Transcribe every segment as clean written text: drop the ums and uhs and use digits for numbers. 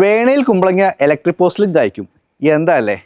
വേണയിൽ കുമ്പളങ്ങ ഇലക്ട്രിക് പോസ്റ്റിലും കായ്ക്കും. എന്താ അല്ലേ?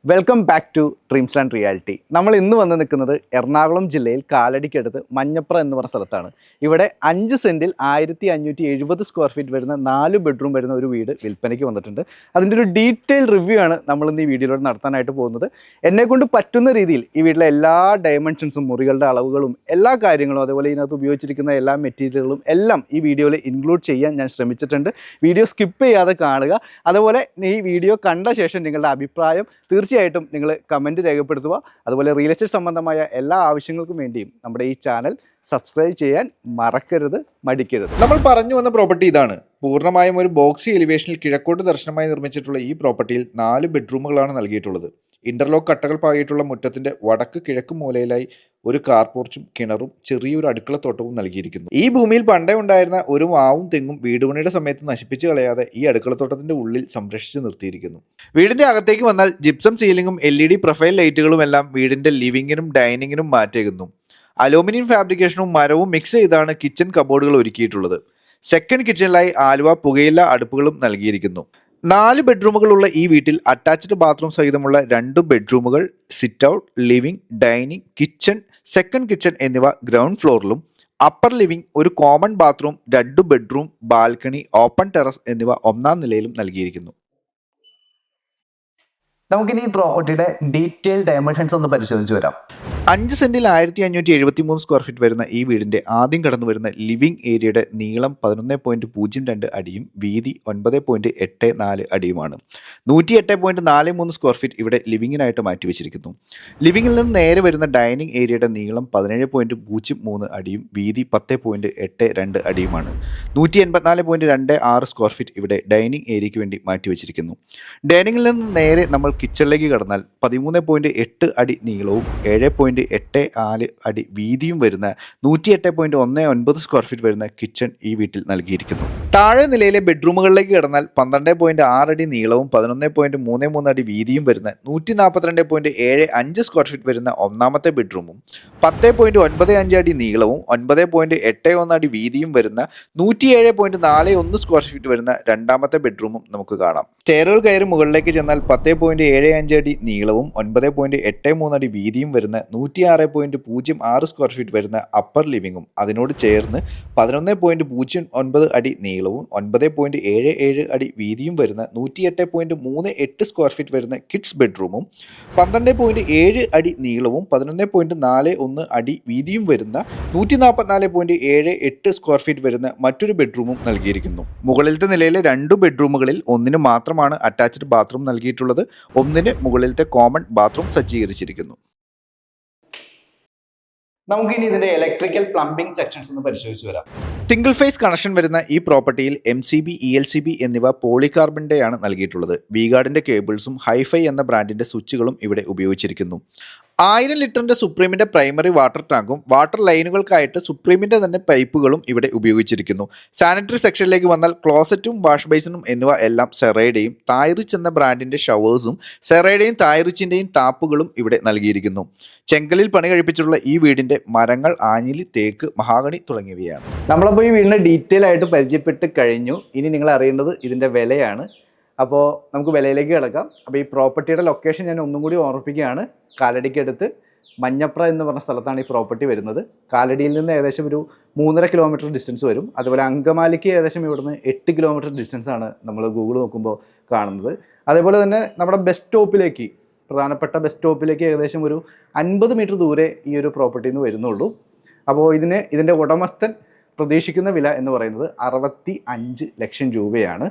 Welcome back to dreams and reality. നമ്മൾ ഇന്ന് വന്ന് നിൽക്കുന്നത് എറണാകുളം ജില്ലയിൽ കാലടിക്കടുത്ത് മഞ്ഞപ്ര എന്ന് പറഞ്ഞ സ്ഥലത്താണ്. ഇവിടെ 5 സെൻറ്റിൽ 1570 സ്ക്വയർ ഫീറ്റ് വരുന്ന 4 ബെഡ്റൂം വരുന്ന ഒരു വീട് വിൽപ്പനയ്ക്ക് വന്നിട്ടുണ്ട്. അതിൻ്റെ ഒരു ഡീറ്റെയിൽ റിവ്യൂ ആണ് നമ്മളിന്ന് ഈ വീഡിയോയിലൂടെ നടത്താനായിട്ട് പോകുന്നത്. എന്നെക്കൊണ്ട് പറ്റുന്ന രീതിയിൽ ഈ വീട്ടിലെ എല്ലാ ഡയമെൻഷൻസും, മുറികളുടെ അളവുകളും, എല്ലാ കാര്യങ്ങളും, അതുപോലെ ഇതിനകത്ത് ഉപയോഗിച്ചിരിക്കുന്ന എല്ലാ മെറ്റീരിയലുകളും എല്ലാം ഈ വീഡിയോയിൽ ഇൻക്ലൂഡ് ചെയ്യാൻ ഞാൻ ശ്രമിച്ചിട്ടുണ്ട്. വീഡിയോ സ്കിപ്പ് ചെയ്യാതെ കാണുക. അതുപോലെ ഈ വീഡിയോ കണ്ട ശേഷം നിങ്ങളുടെ അഭിപ്രായം തീർച്ചയായിട്ടും നിങ്ങൾ കമൻറ്റ് രേഖപ്പെടുത്തുക. അതുപോലെ റിയൽ എസ്റ്റേറ്റ് സംബന്ധമായ എല്ലാ ആവശ്യങ്ങൾക്കും വേണ്ടിയും നമ്മുടെ ഈ ചാനൽ സബ്സ്ക്രൈബ് ചെയ്യാൻ മറക്കരുത്, മടിക്കരുത്. നമ്മൾ പറഞ്ഞു വന്ന പ്രോപ്പർട്ടി ഇതാണ്. പൂർണ്ണമായും ഒരു ബോക്സി എലിവേഷനിൽ കിഴക്കോട്ട് ദർശനമായി നിർമ്മിച്ചിട്ടുള്ള ഈ പ്രോപ്പർട്ടിയിൽ 4 ബെഡ്റൂമുകളാണ് നൽകിയിട്ടുള്ളത്. ഇന്റർലോക്ക് കട്ടകൾ പാകിയിട്ടുള്ള മുറ്റത്തിന്റെ വടക്ക് കിഴക്ക് മൂലയിലായി ഒരു കാർ പോർച്ചും കിണറും ചെറിയൊരു അടുക്കളത്തോട്ടവും നൽകിയിരിക്കുന്നു. ഈ ഭൂമിയിൽ പണ്ടേ ഉണ്ടായിരുന്ന ഒരു മാവും തെങ്ങും വീടുപണിയുടെ സമയത്ത് നശിപ്പിച്ചു കളയാതെ ഈ അടുക്കളത്തോട്ടത്തിന്റെ ഉള്ളിൽ സംരക്ഷിച്ച് നിർത്തിയിരിക്കുന്നു. വീടിന്റെ അകത്തേക്ക് വന്നാൽ ജിപ്സം സീലിംഗും LED പ്രൊഫൈൽ ലൈറ്റുകളും എല്ലാം വീടിന്റെ ലിവിങ്ങിനും ഡൈനിങ്ങിനും മാറ്റേകുന്നു. അലൂമിനിയം ഫാബ്രിക്കേഷനും മരവും മിക്സ് ചെയ്താണ് കിച്ചൺ കബോർഡുകൾ ഒരുക്കിയിട്ടുള്ളത്. സെക്കൻഡ് കിച്ചണിലായി ആലുവ പുകയില അടുപ്പുകളും നൽകിയിരിക്കുന്നു. 4 ബെഡ്റൂമുകളുള്ള ഈ വീട്ടിൽ അറ്റാച്ച്ഡ് ബാത്റൂം സഹിതമുള്ള 2 ബെഡ്റൂമുകൾ, sit out, living, dining, kitchen, second kitchen എന്നിവ ഗ്രൗണ്ട് ഫ്ലോറിലും, അപ്പർ ലിവിംഗ്, ഒരു common bathroom, 2 bedroom, balcony, open terrace എന്നിവ 1ാം നിലയിലും നൽകിയിരിക്കുന്നു. നമുക്കിനി ഈ പ്രോപ്പർട്ടിയുടെ ഡീറ്റെയിൽ ഡയമെൻഷൻസ് ഒന്ന് പരിശോധിച്ച് വരാം. 5 സെന്റിൽ 1573 സ്ക്വയർ ഫീറ്റ് വരുന്ന ഈ വീടിന്റെ ആദ്യം കടന്നു വരുന്ന ലിവിംഗ് ഏരിയയുടെ നീളം 11.02 അടിയും വീതി 9.84 അടിയുമാണ്. 108.43 സ്ക്വയർ ഫീറ്റ് ഇവിടെ ലിവിങ്ങിനായിട്ട് മാറ്റിവെച്ചിരിക്കുന്നു. ലിവിങ്ങിൽ നിന്ന് നേരെ വരുന്ന ഡൈനിങ് ഏരിയയുടെ നീളം 17.03 അടിയും വീതി 10.82 അടിയുമാണ്. 184.26 സ്ക്വയർ ഫീറ്റ് ഇവിടെ ഡൈനിങ് ഏരിയയ്ക്ക് വേണ്ടി മാറ്റിവെച്ചിരിക്കുന്നു. ഡൈനിങ്ങിൽ നിന്ന് നേരെ നമ്മൾ കിച്ചണിലേക്ക് കടന്നാൽ 13.8 അടി നീളവും 7.84 അടി വീതിയും വരുന്ന 108.19 സ്ക്വയർ ഫീറ്റ് വരുന്ന കിച്ചൺ ഈ വീട്ടിൽ നൽകിയിരിക്കുന്നു. താഴെ നിലയിലെ ബെഡ്റൂമുകളിലേക്ക് കടന്നാൽ 12.6 അടി നീളവും 11.33 അടി വീതിയും വരുന്ന 142.75 സ്ക്വയർ ഫീറ്റ് വരുന്ന 1ാമത്തെ ബെഡ്റൂമും 10.95 അടി നീളവും 9.81 അടി വീതിയും വരുന്ന 107.41 സ്ക്വയർ ഫീറ്റ് വരുന്ന 2ാമത്തെ ബെഡ്റൂമും നമുക്ക് കാണാം. സ്റ്റെയറുകൾ കയറി മുകളിലേക്ക് ചെന്നാൽ 10.75 അടി നീളവും 9.83 അടി വീതിയും വരുന്ന 106.06 സ്ക്വയർ ഫീറ്റ് വരുന്ന അപ്പർ ലിവിംഗും അതിനോട് ചേർന്ന് 11.09 അടി നീളവും 9.77 അടി വീതിയും വരുന്ന 108.38 സ്ക്വയർ ഫീറ്റ് വരുന്ന കിഡ്സ് ബെഡ്റൂമും 12.7 അടി നീളവും 11.41 അടി വീതിയും വരുന്ന 144.78 സ്ക്വയർ ഫീറ്റ് വരുന്ന മറ്റൊരു ബെഡ്റൂമും നൽകിയിരിക്കുന്നു. മുകളിലത്തെ നിലയിലെ 2 ബെഡ്റൂമുകളിൽ ഒന്നിന് മാത്രമാണ് അറ്റാച്ച്ഡ് ബാത്റൂം നൽകിയിട്ടുള്ളത്. ഒന്നിന് മുകളിലത്തെ കോമൺ ബാത്റൂം സജ്ജീകരിച്ചിരിക്കുന്നു. നമുക്കിനി ഇതിന്റെ ഇലക്ട്രിക്കൽ പ്ലംബിംഗ് സെക്ഷൻസ് ഒന്ന് പരിശോധിച്ച് വരാം. സിംഗിൾ ഫേസ് കണക്ഷൻ വരുന്ന ഈ പ്രോപ്പർട്ടിയിൽ MCB, ELCB എന്നിവ പോളികാർബണിന്റെയാണ് നൽകിയിട്ടുള്ളത്. V-ഗാർഡിന്റെ കേബിൾസും ഹൈഫൈ എന്ന ബ്രാൻഡിന്റെ സ്വിച്ചുകളും ഇവിടെ ഉപയോഗിച്ചിരിക്കുന്നു. 1000 ലിറ്ററിന്റെ സുപ്രീമിന്റെ പ്രൈമറി വാട്ടർ ടാങ്കും വാട്ടർ ലൈനുകൾക്കായിട്ട് സുപ്രീമിന്റെ തന്നെ പൈപ്പുകളും ഇവിടെ ഉപയോഗിച്ചിരിക്കുന്നു. സാനിറ്ററി സെക്ഷനിലേക്ക് വന്നാൽ ക്ലോസറ്റും വാഷ് ബേസിനും എന്നിവ എല്ലാം സെറൈഡയും തായ്റിച്ച് എന്ന ബ്രാൻഡിന്റെ ഷവേഴ്സും സെറൈഡയും തായ്റിച്ചിന്റെയും ടാപ്പുകളും ഇവിടെ നൽകിയിരിക്കുന്നു. ചെങ്കലിൽ പണി കഴിപ്പിച്ചിട്ടുള്ള ഈ വീടിന്റെ മരങ്ങൾ ആഞ്ഞിലി, തേക്ക്, മഹാഗണി തുടങ്ങിയവയാണ്. നമ്മളപ്പോൾ ഈ വീടിന്റെ ഡീറ്റെയിൽ ആയിട്ട് പരിചയപ്പെട്ട് കഴിഞ്ഞു. ഇനി നിങ്ങൾ അറിയേണ്ടത് ഇതിന്റെ വിലയാണ്. അപ്പോൾ നമുക്ക് വിലയിലേക്ക് കിടക്കാം. അപ്പോൾ ഈ പ്രോപ്പർട്ടിയുടെ ലൊക്കേഷൻ ഞാൻ ഒന്നും കൂടി ഓർമ്മിപ്പിക്കുകയാണ്. കാലടിക്കടുത്ത് മഞ്ഞപ്ര എന്ന് പറഞ്ഞ സ്ഥലത്താണ് ഈ പ്രോപ്പർട്ടി വരുന്നത്. കാലടിയിൽ നിന്ന് ഏകദേശം ഒരു 3.5 കിലോമീറ്റർ ഡിസ്റ്റൻസ് വരും. അതുപോലെ അങ്കമാലിക്ക് ഏകദേശം ഇവിടുന്ന് 8 കിലോമീറ്റർ ഡിസ്റ്റൻസ് ആണ് നമ്മൾ ഗൂഗിൾ നോക്കുമ്പോൾ കാണുന്നത്. അതേപോലെ തന്നെ നമ്മുടെ ബസ് സ്റ്റോപ്പിലേക്ക്, പ്രധാനപ്പെട്ട ബസ് സ്റ്റോപ്പിലേക്ക് ഏകദേശം ഒരു 50 മീറ്റർ ദൂരെ ഈ ഒരു പ്രോപ്പർട്ടിയിൽ നിന്ന് വരുന്നുള്ളൂ. അപ്പോൾ ഇതിൻ്റെ ഉടമസ്ഥൻ പ്രതീക്ഷിക്കുന്ന വില എന്ന് പറയുന്നത് 65 ലക്ഷം രൂപയാണ്.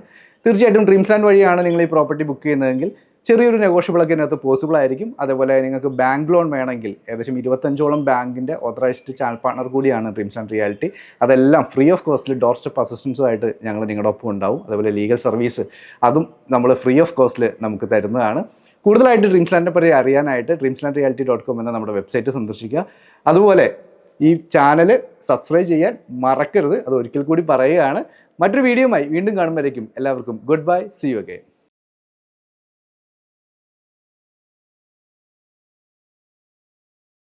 തീർച്ചയായിട്ടും ഡ്രീംസ് ലാൻഡ് വഴിയാണ് നിങ്ങൾ ഈ പ്രോപ്പർട്ടി ബുക്ക് ചെയ്യുന്നതെങ്കിൽ ചെറിയൊരു നെഗോഷ്യബിളൊക്കെ ഇതിനകത്ത് പോസിബിൾ ആയിരിക്കും. അതേപോലെ നിങ്ങൾക്ക് ബാങ്ക് ലോൺ വേണമെങ്കിൽ ഏകദേശം 25ഓളം ബാങ്കിൻ്റെ ഓതറൈസ്ഡ് ചാനൽ പാർട്ണർ കൂടിയാണ് ഡ്രീംസ് ആൻഡ് റിയാലിറ്റി. അതെല്ലാം ഫ്രീ ഓഫ് കോസ്റ്റിൽ ഡോർ സ്റ്റെപ്പ് അസിസ്റ്റൻസുമായിട്ട് ഞങ്ങൾ നിങ്ങളുടെ ഒപ്പം ഉണ്ടാവും. അതേപോലെ ലീഗൽ സർവീസ് അതും നമ്മൾ ഫ്രീ ഓഫ് കോസ്റ്റിൽ നമുക്ക് തരുന്നതാണ്. കൂടുതലായിട്ട് ഡ്രീംസ് ലാൻഡിനെ പറ്റി അറിയാനായിട്ട് dreamslandreality.com എന്ന നമ്മുടെ വെബ്സൈറ്റ് സന്ദർശിക്കുക. അതുപോലെ ഈ ചാനൽ സബ്സ്ക്രൈബ് ചെയ്യാൻ മറക്കരുത്. അത് ഒരിക്കൽ കൂടി പറയുകയാണ്. മറ്റൊരു വീഡിയോയുമായി വീണ്ടും കാണുമ്പോഴേക്കും എല്ലാവർക്കും goodbye, see you again.